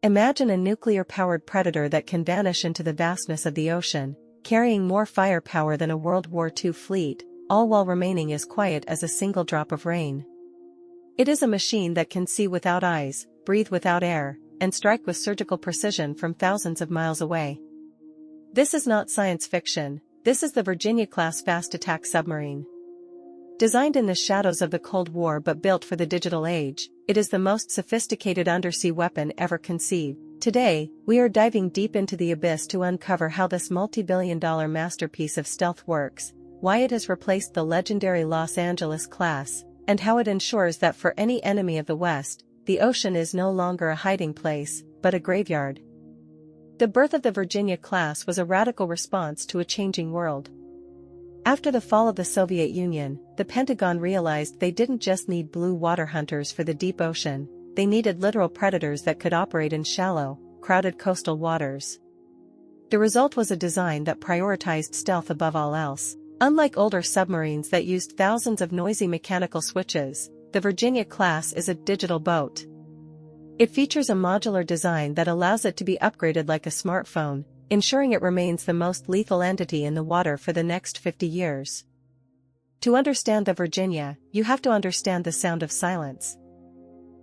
Imagine a nuclear-powered predator that can vanish into the vastness of the ocean, carrying more firepower than a World War II fleet, all while remaining as quiet as a single drop of rain. It is a machine that can see without eyes, breathe without air, and strike with surgical precision from thousands of miles away. This is not science fiction, this is the Virginia-class fast attack submarine. Designed in the shadows of the Cold War but built for the digital age, it is the most sophisticated undersea weapon ever conceived. Today, we are diving deep into the abyss to uncover how this multi-billion-dollar masterpiece of stealth works, why it has replaced the legendary Los Angeles class, and how it ensures that for any enemy of the West, the ocean is no longer a hiding place, but a graveyard. The birth of the Virginia class was a radical response to a changing world. After the fall of the Soviet Union, the Pentagon realized they didn't just need blue water hunters for the deep ocean, they needed literal predators that could operate in shallow, crowded coastal waters. The result was a design that prioritized stealth above all else. Unlike older submarines that used thousands of noisy mechanical switches, the Virginia class is a digital boat. It features a modular design that allows it to be upgraded like a smartphone, ensuring it remains the most lethal entity in the water for the next 50 years. To understand the Virginia, you have to understand the sound of silence.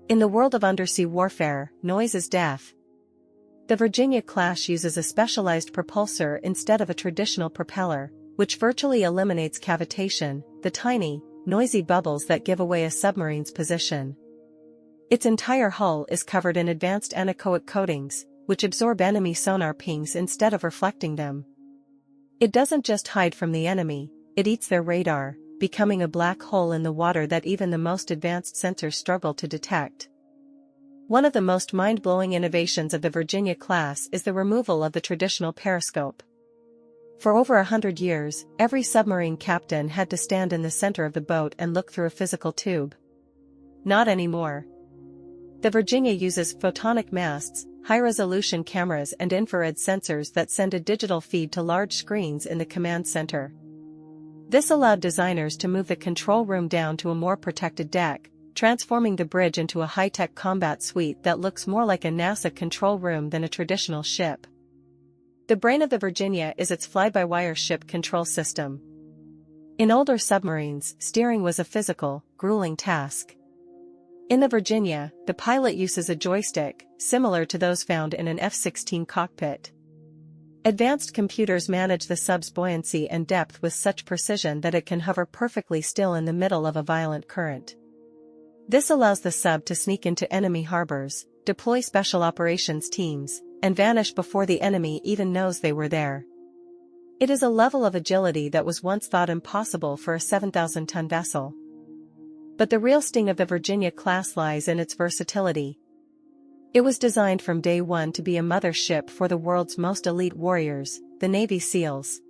In the world of undersea warfare, noise is death. The Virginia class uses a specialized propulsor instead of a traditional propeller, which virtually eliminates cavitation, the tiny, noisy bubbles that give away a submarine's position. Its entire hull is covered in advanced anechoic coatings, which absorb enemy sonar pings instead of reflecting them. It doesn't just hide from the enemy, it eats their radar, becoming a black hole in the water that even the most advanced sensors struggle to detect. One of the most mind-blowing innovations of the Virginia class is the removal of the traditional periscope. For over 100 years, every submarine captain had to stand in the center of the boat and look through a physical tube. Not anymore. The Virginia uses photonic masts, high-resolution cameras and infrared sensors that send a digital feed to large screens in the command center. This allowed designers to move the control room down to a more protected deck, transforming the bridge into a high-tech combat suite that looks more like a NASA control room than a traditional ship. The brain of the Virginia is its fly-by-wire ship control system. In older submarines, steering was a physical, grueling task. In the Virginia, the pilot uses a joystick, similar to those found in an F-16 cockpit. Advanced computers manage the sub's buoyancy and depth with such precision that it can hover perfectly still in the middle of a violent current. This allows the sub to sneak into enemy harbors, deploy special operations teams, and vanish before the enemy even knows they were there. It is a level of agility that was once thought impossible for a 7,000-ton vessel. But the real sting of the Virginia class lies in its versatility. It was designed from day one to be a mothership for the world's most elite warriors, the Navy SEALs.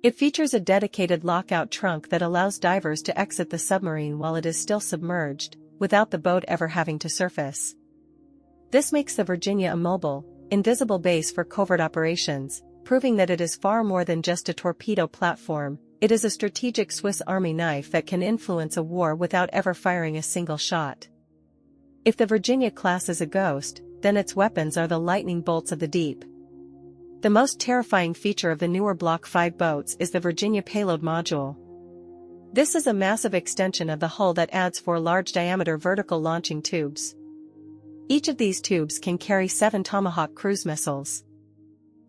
It features a dedicated lockout trunk that allows divers to exit the submarine while it is still submerged, without the boat ever having to surface. This makes the Virginia a mobile, invisible base for covert operations, proving that it is far more than just a torpedo platform. It is a strategic Swiss Army knife that can influence a war without ever firing a single shot. If the Virginia class is a ghost, then its weapons are the lightning bolts of the deep. The most terrifying feature of the newer Block 5 boats is the Virginia Payload Module. This is a massive extension of the hull that adds 4 large-diameter vertical launching tubes. Each of these tubes can carry 7 Tomahawk cruise missiles.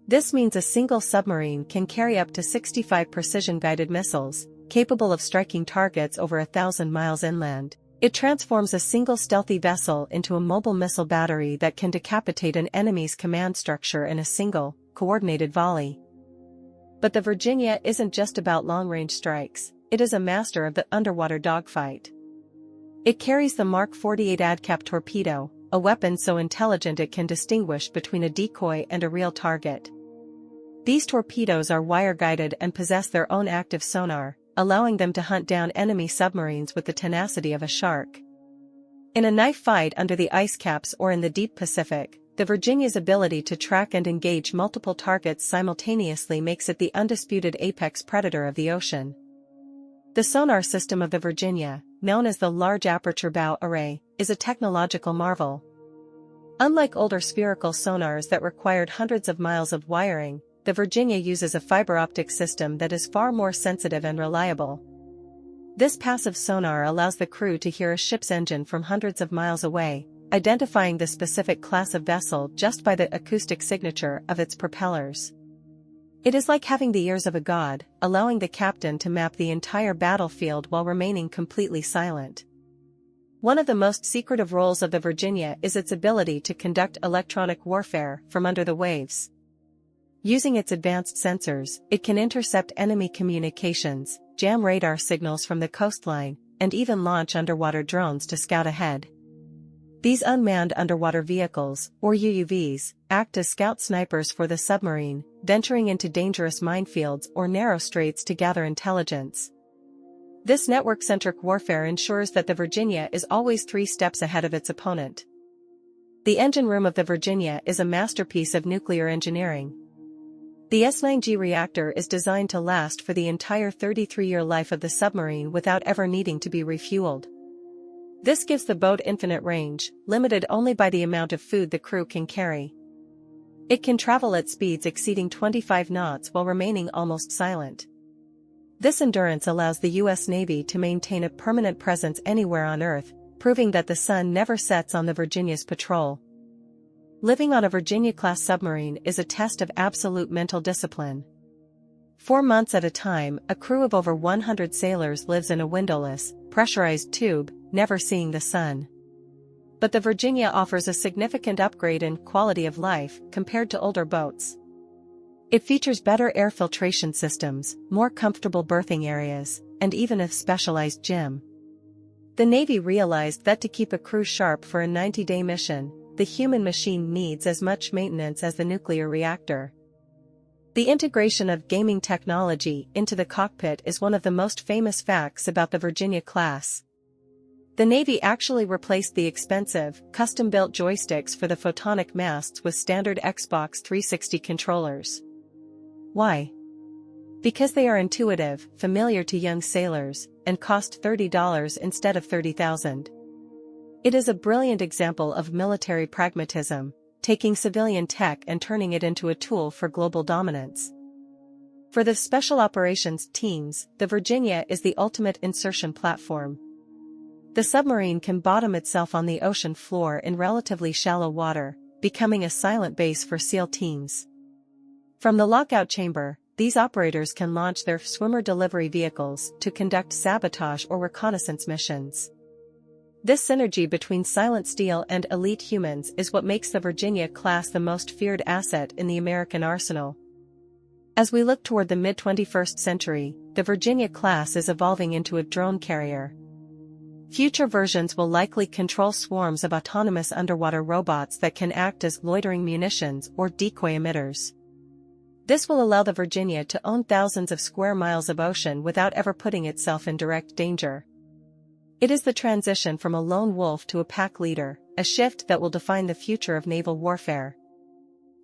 This means a single submarine can carry up to 65 precision-guided missiles, capable of striking targets over 1,000 miles inland. It transforms a single stealthy vessel into a mobile missile battery that can decapitate an enemy's command structure in a single, coordinated volley. But the Virginia isn't just about long-range strikes, it is a master of the underwater dogfight. It carries the Mark 48 ADCAP torpedo, a weapon so intelligent it can distinguish between a decoy and a real target. These torpedoes are wire-guided and possess their own active sonar, allowing them to hunt down enemy submarines with the tenacity of a shark. In a knife fight under the ice caps or in the deep Pacific, the Virginia's ability to track and engage multiple targets simultaneously makes it the undisputed apex predator of the ocean. The sonar system of the Virginia, known as the Large Aperture Bow Array, is a technological marvel. Unlike older spherical sonars that required hundreds of miles of wiring, the Virginia uses a fiber optic system that is far more sensitive and reliable. This passive sonar allows the crew to hear a ship's engine from hundreds of miles away, identifying the specific class of vessel just by the acoustic signature of its propellers. It is like having the ears of a god, allowing the captain to map the entire battlefield while remaining completely silent. One of the most secretive roles of the Virginia is its ability to conduct electronic warfare from under the waves. Using its advanced sensors, it can intercept enemy communications, jam radar signals from the coastline, and even launch underwater drones to scout ahead. These unmanned underwater vehicles, or UUVs, act as scout snipers for the submarine, venturing into dangerous minefields or narrow straits to gather intelligence. This network-centric warfare ensures that the Virginia is always 3 steps ahead of its opponent. The engine room of the Virginia is a masterpiece of nuclear engineering. The S9G reactor is designed to last for the entire 33-year life of the submarine without ever needing to be refueled. This gives the boat infinite range, limited only by the amount of food the crew can carry. It can travel at speeds exceeding 25 knots while remaining almost silent. This endurance allows the U.S. Navy to maintain a permanent presence anywhere on Earth, proving that the sun never sets on the Virginia's patrol. Living on a Virginia-class submarine is a test of absolute mental discipline. 4 months at a time, a crew of over 100 sailors lives in a windowless, pressurized tube, never seeing the sun. But the Virginia offers a significant upgrade in quality of life compared to older boats. It features better air filtration systems, more comfortable berthing areas, and even a specialized gym. The Navy realized that to keep a crew sharp for a 90-day mission, the human machine needs as much maintenance as the nuclear reactor. The integration of gaming technology into the cockpit is one of the most famous facts about the Virginia class. The Navy actually replaced the expensive, custom-built joysticks for the photonic masts with standard Xbox 360 controllers. Why? Because they are intuitive, familiar to young sailors, and cost $30 instead of $30,000. It is a brilliant example of military pragmatism, taking civilian tech and turning it into a tool for global dominance. For the special operations teams, the Virginia is the ultimate insertion platform. The submarine can bottom itself on the ocean floor in relatively shallow water, becoming a silent base for SEAL teams. From the lockout chamber, these operators can launch their swimmer delivery vehicles to conduct sabotage or reconnaissance missions. This synergy between silent steel and elite humans is what makes the Virginia class the most feared asset in the American arsenal. As we look toward the mid-21st century, the Virginia class is evolving into a drone carrier. Future versions will likely control swarms of autonomous underwater robots that can act as loitering munitions or decoy emitters. This will allow the Virginia to own thousands of square miles of ocean without ever putting itself in direct danger. It is the transition from a lone wolf to a pack leader, a shift that will define the future of naval warfare.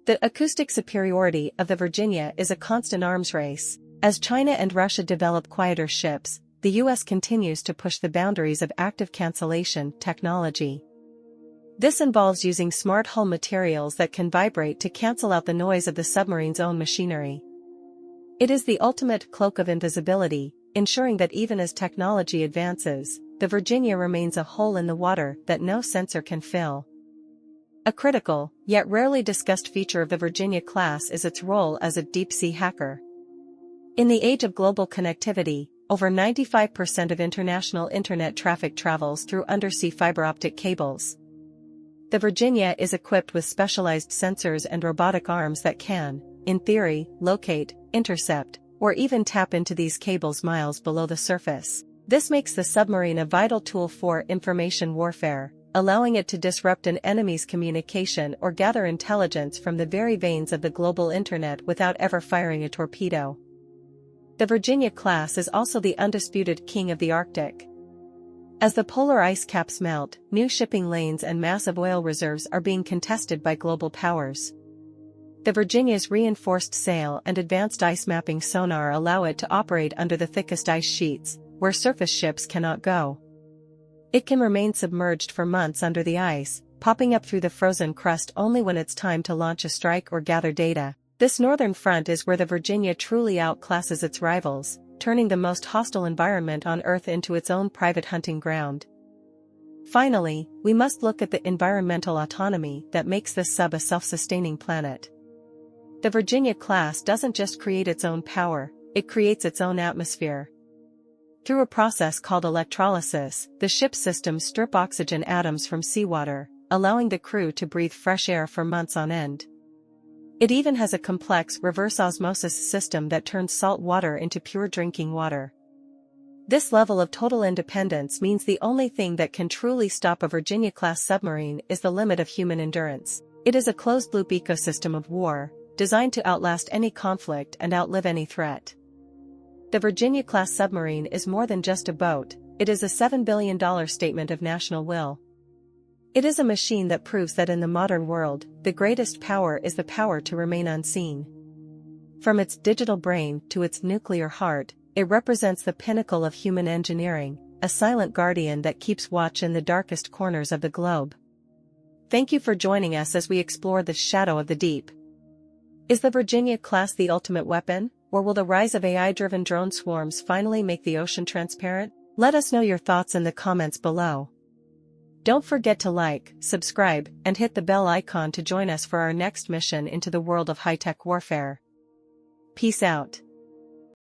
The acoustic superiority of the Virginia is a constant arms race. As China and Russia develop quieter ships, the U.S. continues to push the boundaries of active cancellation technology. This involves using smart hull materials that can vibrate to cancel out the noise of the submarine's own machinery. It is the ultimate cloak of invisibility, ensuring that even as technology advances, the Virginia remains a hole in the water that no sensor can fill. A critical, yet rarely discussed feature of the Virginia class is its role as a deep-sea hacker. In the age of global connectivity, over 95% of international internet traffic travels through undersea fiber optic cables. The Virginia is equipped with specialized sensors and robotic arms that can, in theory, locate, intercept, or even tap into these cables miles below the surface. This makes the submarine a vital tool for information warfare, allowing it to disrupt an enemy's communication or gather intelligence from the very veins of the global internet without ever firing a torpedo. The Virginia class is also the undisputed king of the Arctic. As the polar ice caps melt, new shipping lanes and massive oil reserves are being contested by global powers. The Virginia's reinforced sail and advanced ice mapping sonar allow it to operate under the thickest ice sheets, where surface ships cannot go. It can remain submerged for months under the ice, popping up through the frozen crust only when it's time to launch a strike or gather data. This northern front is where the Virginia truly outclasses its rivals, turning the most hostile environment on Earth into its own private hunting ground. Finally, we must look at the environmental autonomy that makes this sub a self-sustaining planet. The Virginia class doesn't just create its own power, it creates its own atmosphere. Through a process called electrolysis, the ship's systems strip oxygen atoms from seawater, allowing the crew to breathe fresh air for months on end. It even has a complex reverse osmosis system that turns salt water into pure drinking water. This level of total independence means the only thing that can truly stop a Virginia-class submarine is the limit of human endurance. It is a closed-loop ecosystem of war, designed to outlast any conflict and outlive any threat. The Virginia-class submarine is more than just a boat, it is a $7 billion statement of national will. It is a machine that proves that in the modern world, the greatest power is the power to remain unseen. From its digital brain to its nuclear heart, it represents the pinnacle of human engineering, a silent guardian that keeps watch in the darkest corners of the globe. Thank you for joining us as we explore the shadow of the deep. Is the Virginia-class the ultimate weapon, or will the rise of AI-driven drone swarms finally make the ocean transparent? Let us know your thoughts in the comments below. Don't forget to like, subscribe, and hit the bell icon to join us for our next mission into the world of high-tech warfare. Peace out.